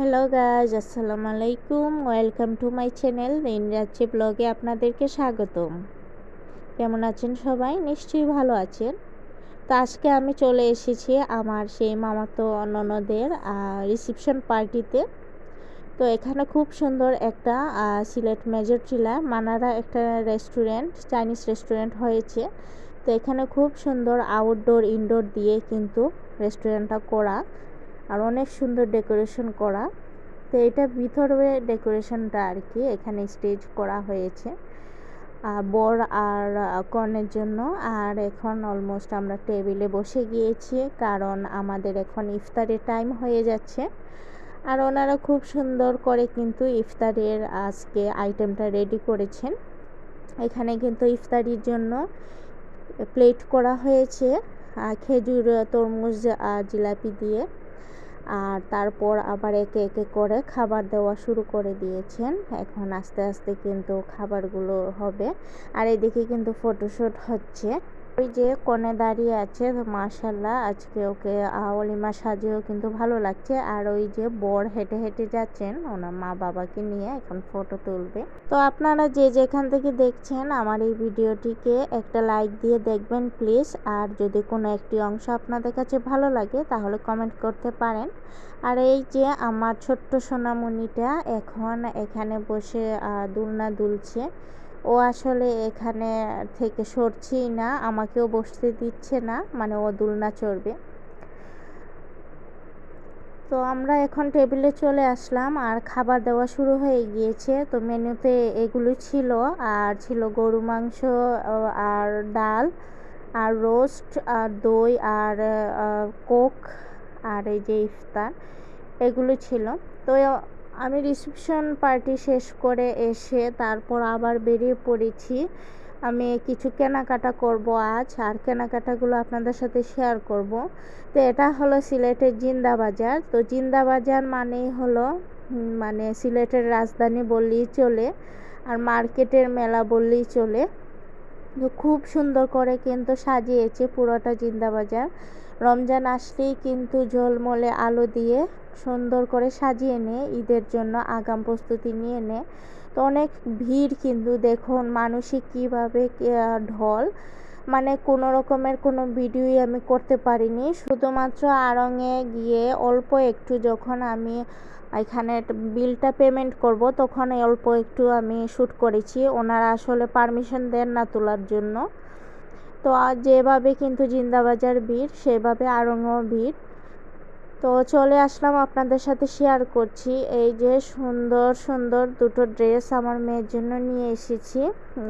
Hello guys, আসসালামু আলাইকুম। Welcome to my channel ইন্দ্রাচি ব্লগে আপনাদেরকে স্বাগতম। কেমন আছেন সবাই? নিশ্চয়ই ভালো আছেন। তো আজকে আমি চলে এসেছি আমার সেই মামাতো ননদের রিসেপশন পার্টিতে। তো এখানে খুব সুন্দর একটা সিলেট মেজর টিলা মানারা একটা রেস্টুরেন্ট, চাইনিজ রেস্টুরেন্ট হয়েছে। তো এখানে খুব সুন্দর আউটডোর ইনডোর দিয়ে কিন্তু রেস্টুরেন্টটা করা, আর অনেক সুন্দর ডেকোরেশন করা। তো এটা ভিতরে ডেকোরেশনটা আর কি এখানে স্টেজ করা হয়েছে বর আর কনের জন্য। আর এখন অলমোস্ট আমরা টেবিলে বসে গিয়েছি, কারণ আমাদের এখন ইফতারের টাইম হয়ে যাচ্ছে। আর ওনারা খুব সুন্দর করে কিন্তু ইফতারের আজকে আইটেমটা রেডি করেছেন। এখানে কিন্তু ইফতারির জন্য প্লেট করা হয়েছে খেজুর, তরমুজ, জিলাপি দিয়ে। আর তারপর আবার একে একে করে খাবার দেওয়া শুরু করে দিয়েছেন। এখন আস্তে আস্তে কিন্তু খাবারগুলো হবে। আর এদিকে কিন্তু ফটোশ্যুট হচ্ছে। ওই যে কনে দাঁড়িয়ে আছে, মাশাল্লাহ আজকে ওকে অলিমা সাজেও কিন্তু ভালো লাগছে। আর ওই যে বর হেঁটে হেঁটে যাচ্ছেন ওনার মা বাবাকে নিয়ে, এখন ফটো তুলবে। তো আপনারা যে যেখান থেকে দেখছেন আমার এই ভিডিওটিকে একটা লাইক দিয়ে দেখবেন প্লিজ। আর যদি কোনো একটি অংশ আপনাদের কাছে ভালো লাগে তাহলে কমেন্ট করতে পারেন। আর এই যে আমার ছোট্ট সোনামণিটা এখন এখানে বসে দুলনা দুলছে। ও আসলে এখানে থেকে সরছেই না, আমাকেও বসতে দিচ্ছে না, মানে ও দুলনা চড়বে। তো আমরা এখন টেবিলে চলে আসলাম আর খাবার দেওয়া শুরু হয়ে গিয়েছে। তো মেনুতে এগুলো ছিল, আর ছিল গরু মাংস আর ডাল আর রোস্ট আর দই আর কোক আর এই যে ইফতার, এগুলো ছিল। তো আমি রিসেপশন পার্টি শেষ করে এসে তারপর আবার বেরিয়ে পড়েছি। আমি কিছু কেনাকাটা করব আজ, আর কেনাকাটাগুলো আপনাদের সাথে শেয়ার করব। তো এটা হলো সিলেটের জিন্দা বাজার। তো জিন্দা বাজার মানেই হলো মানে সিলেটের রাজধানী বললেই চলে, আর মার্কেটের মেলা বললেই চলে। তো খুব সুন্দর করে কিন্তু সাজিয়েছে পুরোটা জিন্দা বাজার। রমজান আসলেই কিন্তু ঝলমলে আলো দিয়ে সুন্দর করে সাজিয়ে নেয়, ঈদের জন্য আগাম প্রস্তুতি নিয়ে নেয়। তো অনেক ভিড় কিন্তু দেখুন, মানুষই কীভাবে ঢল, মানে কোনো রকমের কোনো ভিডিওই আমি করতে পারিনি। শুধুমাত্র আড়ংয়ে গিয়ে অল্প একটু, যখন আমি এখানে বিলটা পেমেন্ট করব তখন অল্প একটু আমি শ্যুট করেছি। ওনারা আসলে পারমিশন দেন না তোলার জন্য। তো যেভাবে কিন্তু জিন্দাবাজার ভিড়, সেভাবে আড়ংও ভিড়। তো চলে আসলাম, আপনাদের সাথে শেয়ার করছি। এই যে সুন্দর সুন্দর দুটো ড্রেস আমার মেয়ের জন্য নিয়ে এসেছি।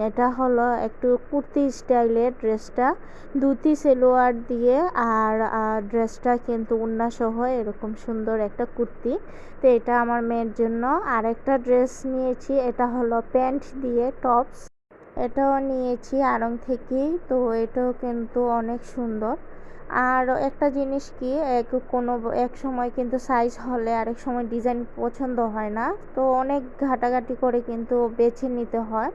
এটা হলো একটু কুর্তি স্টাইলের ড্রেসটা, ধুতি সেলোয়ার দিয়ে, আর ড্রেসটা কিন্তু ওড়না সহ এরকম সুন্দর একটা কুর্তি। তো এটা আমার মেয়ের জন্য। আর একটা ড্রেস নিয়েছি, এটা হলো প্যান্ট দিয়ে টপস, এটাও নিয়েছি আড়ং থেকেই। তো এটাও কিন্তু অনেক সুন্দর। আর একটা জিনিস কি, কোনো এক সময় কিন্তু সাইজ হলে আরেক সময় ডিজাইন পছন্দ হয় না, তো অনেক ঘাটাঘাটি করে কিন্তু বেছে নিতে হয়।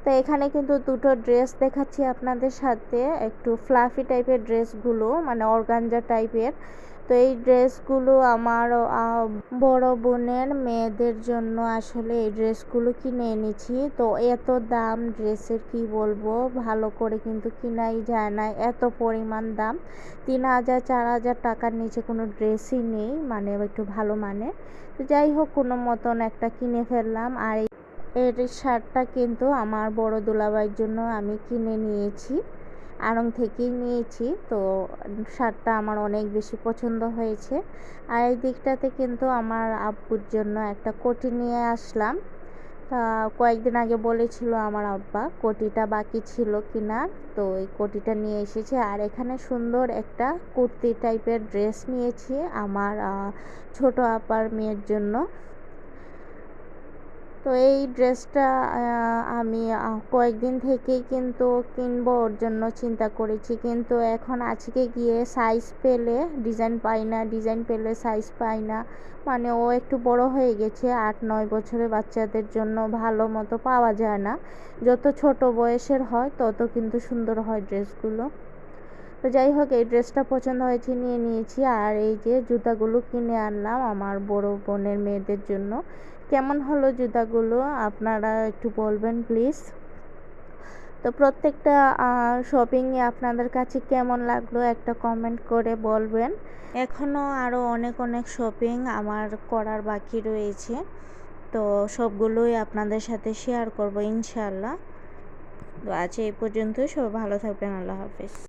তো এখানে কিন্তু দুটো ড্রেস দেখাচ্ছি আপনাদের সাথে, একটু ফ্লাফি টাইপের ড্রেসগুলো, মানে অর্গানজা টাইপের। তো এই ড্রেসগুলো আমার বড় বোনের মেয়েদের জন্য আসলে এই ড্রেসগুলো কিনে এনেছি। তো এত দাম ড্রেসের কি বলবো, ভালো করে কিন্তু কিনাই যায় না, এত পরিমাণ দাম। 3,000 4,000 টাকার নিচে কোনো ড্রেসই নেই, মানে একটু ভালো মানে। তো যাই হোক, কোনো মতন একটা কিনে ফেললাম। আর এর শার্টটা কিন্তু আমার বড় দুলাভাইয়ের জন্য আমি কিনে নিয়েছি, আড়ং থেকেই নিয়েছি। তো শার্টটা আমার অনেক বেশি পছন্দ হয়েছে। আর এই দিকটাতে কিন্তু আমার আব্বুর জন্য একটা কোটি নিয়ে আসলাম। কয়েকদিন আগে বলেছিল আমার আব্বা, কোটিটা বাকি ছিল কিনার, তো এই কোটিটা নিয়ে এসেছে। আর এখানে সুন্দর একটা কুর্তি টাইপের ড্রেস নিয়েছি আমার ছোট আপার মেয়ের জন্য। তো এই ড্রেসটা আমি কয়েকদিন থেকেই কিন্তু কিনবো ওর জন্য চিন্তা করেছি, কিন্তু এখন আজকে গিয়ে সাইজ পেলে ডিজাইন পাই না, ডিজাইন পেলে সাইজ পাই না। মানে ও একটু বড় হয়ে গেছে, 8-9 বছরের বাচ্চাদের জন্য ভালো মতো পাওয়া যায় না। যত ছোট বয়সের হয় তত কিন্তু সুন্দর হয় ড্রেসগুলো। তো যাই হোক, এই ড্রেসটা পছন্দ হয়েছে, নিয়ে নিয়েছি। আর এই যে জুতাগুলো কিনে আনলাম আমার বড় বোনের মেয়েদের জন্য। কেমন হলো জুতাগুলো আপনারা একটু বলবেন প্লিজ। তো প্রত্যেকটা শপিংয়ে আপনাদের কাছে কেমন লাগলো একটা কমেন্ট করে বলবেন। এখনও আরও অনেক অনেক শপিং আমার করার বাকি রয়েছে, তো সবগুলোই আপনাদের সাথে শেয়ার করব ইনশাআল্লাহ। তো আজ এই পর্যন্ত, সবাই ভালো থাকবেন, আল্লাহ হাফেজ।